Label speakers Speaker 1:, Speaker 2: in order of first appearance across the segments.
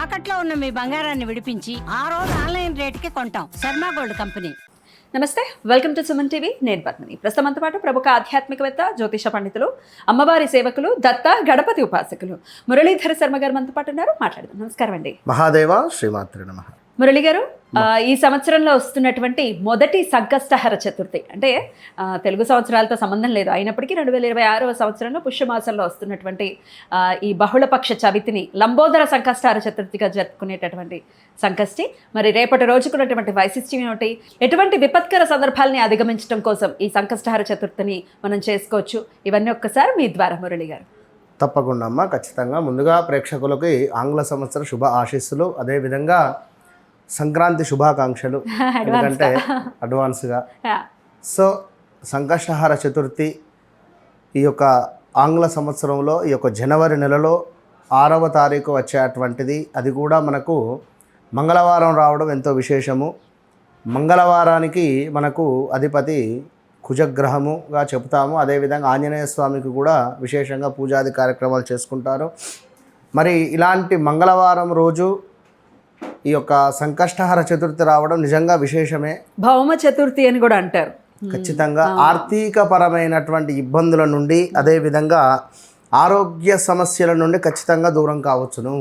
Speaker 1: తాకట్లో ఉన్న మీ బంగారాన్ని విడిపించి ఆ రోజు ఆన్లైన్ రేటుకి కొంటాం. Sharma gold company.
Speaker 2: నమస్తే, వెల్కమ్ టు సుమన్ టీవీ. నేను పద్మిని. ప్రస్తుతంతో పాటు ప్రముఖ ఆధ్యాత్మికవేత్త, జ్యోతిష పండితులు, అమ్మవారి సేవకులు, దత్త గణపతి ఉపాసకులు మురళీధర శర్మ గారు మనతో పాటు ఉన్నారు. మాట్లాడదాం. నమస్కారం అండి.
Speaker 3: మహాదేవ శ్రీమాత్రి నమః.
Speaker 2: మురళి గారు, ఈ సంవత్సరంలో వస్తున్నటువంటి మొదటి సంకష్టహర చతుర్థి అంటే తెలుగు సంవత్సరాలతో సంబంధం లేదు, అయినప్పటికీ 2026వ సంవత్సరంలో పుష్యమాసంలో వస్తున్నటువంటి ఈ బహుళపక్ష చవితిని లంబోదర సంకష్టహర చతుర్థిగా జరుపుకునేటటువంటి సంకష్టి. మరి రేపటి రోజుకున్నటువంటి వైశిష్ట్యం ఏమిటి, ఎటువంటి విపత్కర సందర్భాలని అధిగమించడం కోసం ఈ సంకష్టహర చతుర్థిని మనం చేసుకోవచ్చు, ఇవన్నీ ఒక్కసారి మీ ద్వారా మురళి గారు.
Speaker 3: తప్పకుండా అమ్మ, ఖచ్చితంగా. ముందుగా ప్రేక్షకులకి ఆంగ్ల సంవత్సర శుభ ఆశీస్సులు, అదేవిధంగా సంక్రాంతి శుభాకాంక్షలు, ఎందుకంటే అడ్వాన్స్గా. సో సంకష్టహార చతుర్థి ఈ యొక్క ఆంగ్ల సంవత్సరంలో ఈ యొక్క జనవరి నెలలో 6వ తారీఖు వచ్చేటువంటిది. అది కూడా మనకు మంగళవారం రావడం ఎంతో విశేషము. మంగళవారానికి మనకు అధిపతి కుజగ్రహముగా చెబుతాము. అదేవిధంగా ఆంజనేయ స్వామికి కూడా విశేషంగా పూజాది కార్యక్రమాలు చేసుకుంటారు. మరి ఇలాంటి మంగళవారం రోజు ఈ యొక్క సంకష్టహర చతుర్థి రావడం నిజంగా విశేషమే.
Speaker 2: భౌమ చతుర్థి అని కూడా అంటారు.
Speaker 3: ఖచ్చితంగా ఆర్థికపరమైనటువంటి ఇబ్బందుల నుండి, అదేవిధంగా ఆరోగ్య సమస్యల నుండి ఖచ్చితంగా దూరం కావచ్చును.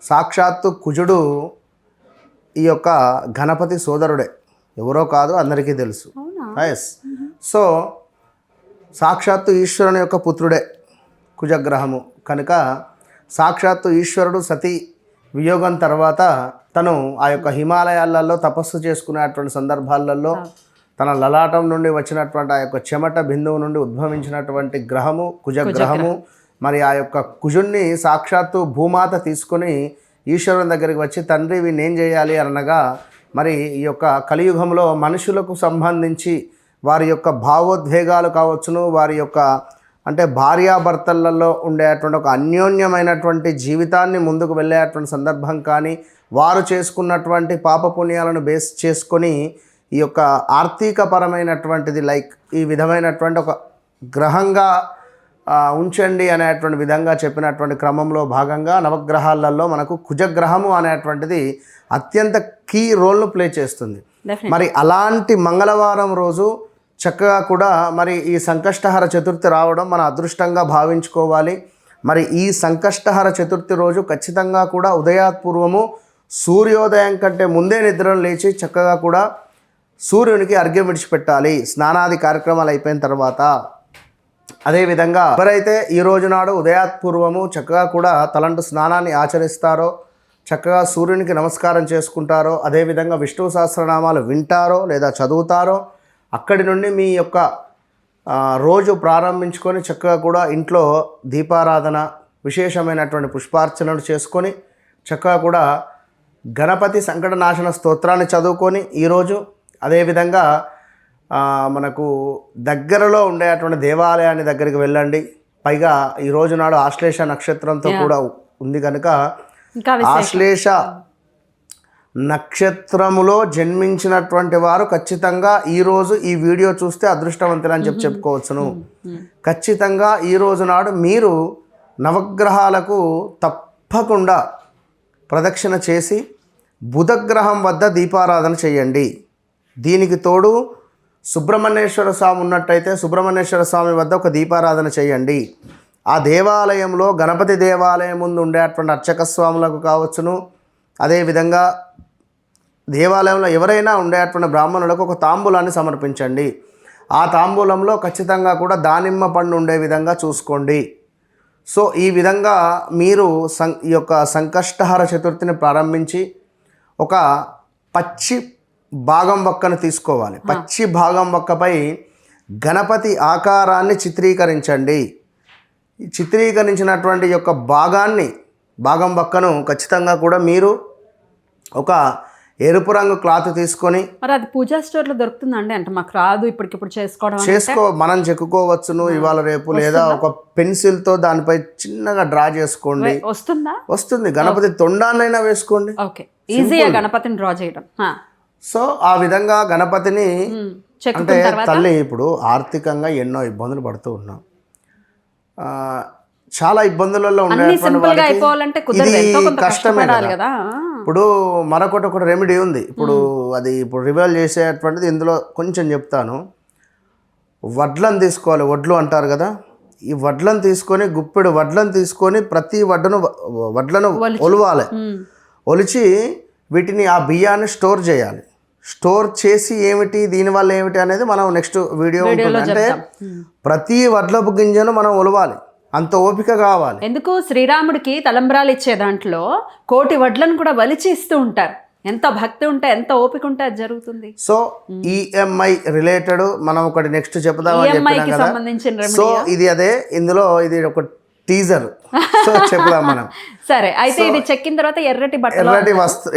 Speaker 3: సాక్షాత్తు కుజుడు ఈ యొక్క గణపతి సోదరుడే, ఎవరో కాదు, అందరికీ తెలుసు. ఎస్. సో సాక్షాత్తు ఈశ్వరుని యొక్క పుత్రుడే కుజగ్రహము కనుక, సాక్షాత్తు ఈశ్వరుడు సతీ వియోగం తర్వాత తను ఆ యొక్క హిమాలయాలలో తపస్సు చేసుకునేటువంటి సందర్భాలలో తన లలాటం నుండి వచ్చినటువంటి ఆ యొక్క చెమట బిందువు నుండి ఉద్భవించినటువంటి గ్రహము కుజగ్రహము. మరి ఆ యొక్క కుజుణ్ణి సాక్షాత్తు భూమాత తీసుకొని ఈశ్వరుని దగ్గరికి వచ్చి, తండ్రి వీడిని ఏం చేయాలి అనగా, మరి ఈ యొక్క కలియుగంలో మనుషులకు సంబంధించి వారి యొక్క భావోద్వేగాలు కావచ్చును, వారి యొక్క అంటే భార్యాభర్తలలో ఉండేటువంటి ఒక అన్యోన్యమైనటువంటి జీవితాన్ని ముందుకు వెళ్ళేటువంటి సందర్భం కానీ, వారు చేసుకున్నటువంటి పాపపుణ్యాలను బేస్ చేసుకొని ఈ యొక్క ఆర్థికపరమైనటువంటిది లైక్ ఈ విధమైనటువంటి ఒక గ్రహంగా ఉంచండి అనేటువంటి విధంగా చెప్పినటువంటి క్రమంలో భాగంగా నవగ్రహాలలో మనకు కుజగ్రహము అనేటువంటిది అత్యంత కీ రోల్ను ప్లే చేస్తుంది. మరి అలాంటి మంగళవారం రోజు చక్కగా కూడా మరి ఈ సంకష్టహర చతుర్థి రావడం మన అదృష్టంగా భావించుకోవాలి. మరి ఈ సంకష్టహర చతుర్థి రోజు ఖచ్చితంగా కూడా ఉదయాత్పూర్వము సూర్యోదయం కంటే ముందే నిద్రను లేచి చక్కగా కూడా సూర్యునికి అర్ఘ్యం విడిచిపెట్టాలి, స్నానాది కార్యక్రమాలు అయిపోయిన తర్వాత. అదేవిధంగా ఎవరైతే ఈ రోజు నాడు ఉదయాత్పూర్వము చక్కగా కూడా తలంటు స్నానాన్ని ఆచరిస్తారో, చక్కగా సూర్యునికి నమస్కారం చేసుకుంటారో, అదేవిధంగా విష్ణు సహస్రనామాలు వింటారో లేదా చదువుతారో, అక్కడి నుండి మీ యొక్క రోజు ప్రారంభించుకొని చక్కగా కూడా ఇంట్లో దీపారాధన, విశేషమైనటువంటి పుష్పార్చనలు చేసుకొని చక్కగా కూడా గణపతి సంకటనాశన స్తోత్రాన్ని చదువుకొని ఈరోజు, అదేవిధంగా మనకు దగ్గరలో ఉండేటువంటి దేవాలయాన్ని దగ్గరికి వెళ్ళండి. పైగా ఈ రోజు నాడు ఆశ్లేష నక్షత్రంతో కూడా ఉంది కనుక ఆశ్లేష నక్షత్రములో జన్మించినటువంటి వారు ఖచ్చితంగా ఈరోజు ఈ వీడియో చూస్తే అదృష్టవంతులు అని చెప్పుకోవచ్చును. ఖచ్చితంగా ఈ రోజు నాడు మీరు నవగ్రహాలకు తప్పకుండా ప్రదక్షిణ చేసి బుధగ్రహం వద్ద దీపారాధన చేయండి. దీనికి తోడు సుబ్రహ్మణ్యేశ్వర స్వామి ఉన్నట్టయితే సుబ్రహ్మణ్యేశ్వర స్వామి వద్ద ఒక దీపారాధన చేయండి. ఆ దేవాలయంలో గణపతి దేవాలయం ముందు ఉండేటువంటి అర్చక స్వాములకు కావచ్చును, అదేవిధంగా దేవాలయంలో ఎవరైనా ఉండేటువంటి బ్రాహ్మణులకు ఒక తాంబూలాన్ని సమర్పించండి. ఆ తాంబూలంలో ఖచ్చితంగా కూడా దానిమ్మ పండు ఉండే విధంగా చూసుకోండి. సో ఈ విధంగా మీరు ఈ యొక్క సంకష్టహర చతుర్థిని ప్రారంభించి ఒక పచ్చి భాగం వక్కను తీసుకోవాలి. పచ్చి భాగం వక్కపై గణపతి ఆకారాన్ని చిత్రీకరించండి. చిత్రీకరించినటువంటి యొక్క భాగం వక్కను ఖచ్చితంగా కూడా మీరు ఒక ఎరుపు రంగు క్లాత్ తీసుకొని,
Speaker 2: మరి అది పూజా స్టోర్లో దొరుకుతుందండి? అంటే మాకు రాదు ఇప్పటికిప్పుడు
Speaker 3: మనం చెక్కుకోవచ్చును ఇవాళ రేపు, లేదా ఒక పెన్సిల్తో దానిపై చిన్నగా డ్రా చేసుకోండి. వస్తుంది. గణపతి తొండాన్నైనా వేసుకోండి.
Speaker 2: ఈజీగా గణపతిని డ్రా చేయడం.
Speaker 3: సో ఆ విధంగా గణపతిని, అంటే తల్లి ఇప్పుడు ఆర్థికంగా ఎన్నో ఇబ్బందులు పడుతూ ఉన్నాం. చాలా ఇబ్బందులలో
Speaker 2: అన్ని
Speaker 3: ఉండేటువంటి
Speaker 2: సింపుల్ గా
Speaker 3: వారికి
Speaker 2: అయిపోవాలంటే కుదరదు,
Speaker 3: ఇది
Speaker 2: ఎంతో కొంత
Speaker 3: కష్టమే
Speaker 2: కష్టపడాలి
Speaker 3: కదా.
Speaker 2: కదా.
Speaker 3: ఇప్పుడు మరొకటి రెమెడీ ఉంది. ఇప్పుడు అది ఇప్పుడు రివైల్ చేసేటువంటిది ఇందులో కొంచెం చెప్తాను. వడ్లను తీసుకోవాలి, వడ్లు అంటారు కదా. ఈ వడ్లను తీసుకొని గుప్పెడు వడ్లను తీసుకొని ప్రతి వడ్లను ఒలవాలి. ఒలిచి వీటిని ఆ బియ్యాన్ని స్టోర్ చేయాలి. స్టోర్ చేసి ఏమిటి దీనివల్ల ఏమిటి అనేది మనం నెక్స్ట్ వీడియో ఉంటుంది. అంటే ప్రతి వడ్లపు గింజను మనం ఒలవాలి, అంత ఓపిక కావాలి.
Speaker 2: ఎందుకు శ్రీరాముడికి తలంబ్రాలు ఇచ్చే దాంట్లో 1,000,000 వడ్లను కూడా వలిచి ఇస్తూ ఉంటారు. ఎంత భక్తి ఉంటే ఎంత ఓపిక ఉంటే అది జరుగుతుంది.
Speaker 3: సో ఈఎంఐ రిలేటెడ్ మనం ఒకటి నెక్స్ట్ చెప్దామని చెప్పినాం కదా.
Speaker 2: సంబంధించిన
Speaker 3: సో ఇది అదే, ఇందులో ఇది ఒక టీజర్. సో చెప్దాం మనం.
Speaker 2: సరే, అయితే ఇది చెక్కిన తర్వాత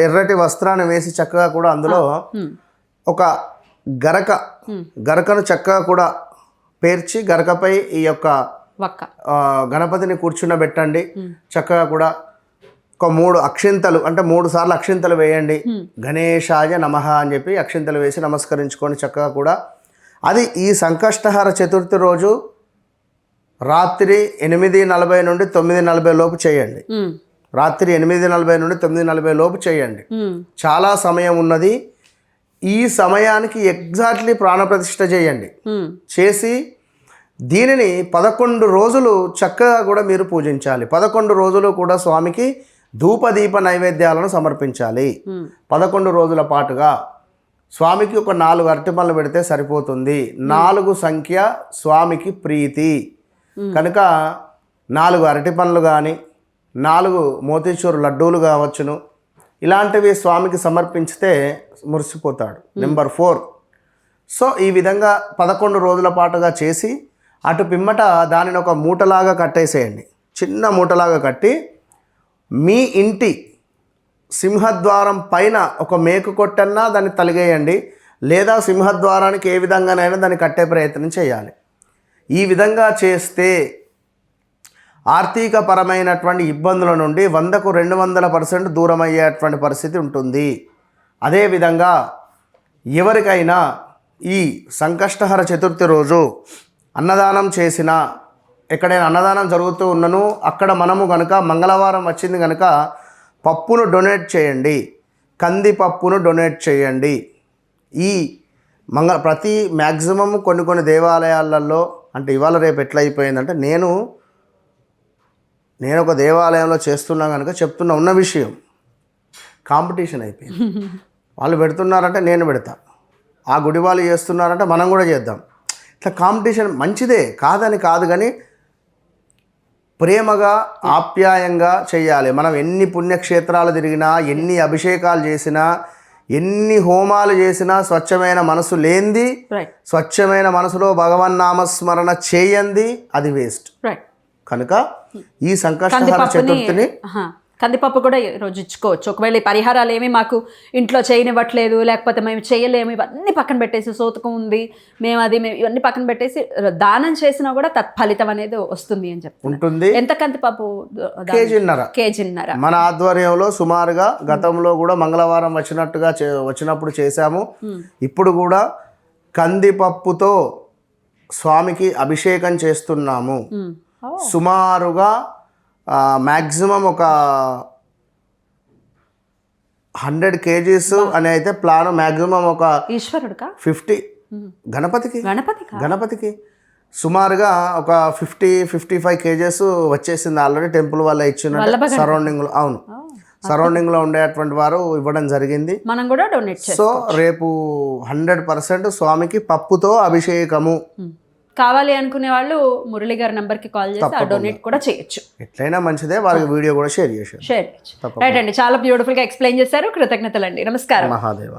Speaker 3: ఎర్రటి వస్త్రాన్ని వేసి చక్కగా కూడా అందులో ఒక గరకను చక్కగా కూడా పేర్చి గరకపై ఈ యొక్క గణపతిని కూర్చుండబెట్టండి. చక్కగా కూడా ఒక 3 అక్షింతలు, అంటే 3 సార్లు అక్షింతలు వేయండి. గణేశాయ నమః అని చెప్పి అక్షింతలు వేసి నమస్కరించుకొని చక్కగా కూడా అది ఈ సంకష్టహర చతుర్థి రోజు రాత్రి 8:40 నుండి 9:40 లోపు చేయండి. రాత్రి 8:40 నుండి 9:40 లోపు చేయండి. చాలా సమయం ఉన్నది. ఈ సమయానికి ఎగ్జాక్ట్లీ ప్రాణప్రతిష్ఠ చేయండి. చేసి దీనిని 11 రోజులు చక్కగా కూడా మీరు పూజించాలి. 11 రోజులు కూడా స్వామికి ధూపదీప నైవేద్యాలను సమర్పించాలి. 11 రోజుల పాటుగా స్వామికి ఒక 4 అరటిపళ్ళు పెడితే సరిపోతుంది. 4 సంఖ్య స్వామికి ప్రీతి కనుక 4 అరటిపండ్లు కానీ 4 మోతీచూరు లడ్డూలు కావచ్చును, ఇలాంటివి స్వామికి సమర్పించితే మురిసిపోతాడు. నెంబర్ 4. సో ఈ విధంగా 11 రోజుల పాటుగా చేసి అటు పిమ్మట దానిని ఒక మూటలాగా కట్టేసేయండి. చిన్న మూటలాగా కట్టి మీ ఇంటి సింహద్వారం పైన ఒక మేకు కొట్టన్నా దాన్ని తలిగేయండి, లేదా సింహద్వారానికి ఏ విధంగానైనా దాన్ని కట్టే ప్రయత్నం చేయాలి. ఈ విధంగా చేస్తే ఆర్థిక పరమైనటువంటి ఇబ్బందుల నుండి 100కు 200% దూరం అయ్యేటువంటి పరిస్థితి ఉంటుంది. అదేవిధంగా ఎవరికైనా ఈ సంకష్టహర చతుర్థి రోజు అన్నదానం చేసిన, ఎక్కడైనా అన్నదానం జరుగుతూ ఉన్నను అక్కడ మనము కనుక మంగళవారం వచ్చింది కనుక పప్పును డొనేట్ చేయండి, కందిపప్పును డొనేట్ చేయండి. ఈ ప్రతి మ్యాక్సిమం కొన్ని దేవాలయాలలో, అంటే ఇవాళ రేపు ఎట్లా అయిపోయిందంటే నేను ఒక దేవాలయంలో చేస్తున్నా కనుక చెప్తున్నా, ఉన్న విషయం కాంపిటీషన్ అయిపోయింది. వాళ్ళు పెడుతున్నారంటే నేను పెడతా, ఆ గుడి వాళ్ళు చేస్తున్నారంటే మనం కూడా చేద్దాం. ఇట్లా కాంపిటీషన్ మంచిదే కాదని కాదు, కానీ ప్రేమగా ఆప్యాయంగా చేయాలి. మనం ఎన్ని పుణ్యక్షేత్రాలు తిరిగినా, ఎన్ని అభిషేకాలు చేసినా, ఎన్ని హోమాలు చేసినా స్వచ్ఛమైన మనసు లేనిది, స్వచ్ఛమైన మనసులో భగవన్నామస్మరణ చేయండి, అది వేస్ట్. కనుక ఈ సంకష్టహర చతుర్థిని
Speaker 2: కందిపప్పు కూడా రోజు ఇచ్చుకోవచ్చు. ఒకవేళ ఈ పరిహారాలు ఏమి మాకు ఇంట్లో చేయనివ్వట్లేదు, లేకపోతే మేము చేయలేము, ఇవన్నీ పక్కన పెట్టేసి సోతకం ఉంది మేము ఇవన్నీ పక్కన పెట్టేసి దానం చేసినా కూడా తత్ఫలితం అనేది వస్తుంది అని
Speaker 3: ఉంటుంది.
Speaker 2: ఎంత కందిపప్పు? కేజీన్నర.
Speaker 3: మన ఆధ్వర్యంలో సుమారుగా గతంలో కూడా మంగళవారం వచ్చినప్పుడు చేశాము. ఇప్పుడు కూడా కందిపప్పుతో స్వామికి అభిషేకం చేస్తున్నాము. సుమారుగా మ్యాక్సిమం ఒక 100 kgs అని అయితే ప్లాన్. మ్యాక్సిమం ఒక 50 గణపతికి సుమారుగా ఒక 50-55 kgs వచ్చేసింది ఆల్రెడీ. టెంపుల్ వల్ల ఇచ్చిన సరౌండింగ్లో, అవును సరౌండింగ్లో ఉండేటువంటి వారు ఇవ్వడం జరిగింది.
Speaker 2: మనం కూడా డొనేట్.
Speaker 3: సో రేపు 100% స్వామికి పప్పుతో అభిషేకము
Speaker 2: కావాలి అనుకునే వాళ్ళు మురళి గారి నంబర్కి కాల్ చేసి డొనేట్ కూడా చేయొచ్చు.
Speaker 3: ఎట్లయినా మంచిదే, వారికి వీడియో కూడా షేర్ చేయొచ్చు.
Speaker 2: రైట్ అండి, చాలా బ్యూటిఫుల్గా ఎక్స్ప్లెయిన్ చేశారు. కృతజ్ఞతలు అండి. నమస్కారం.
Speaker 3: మహాదేవ.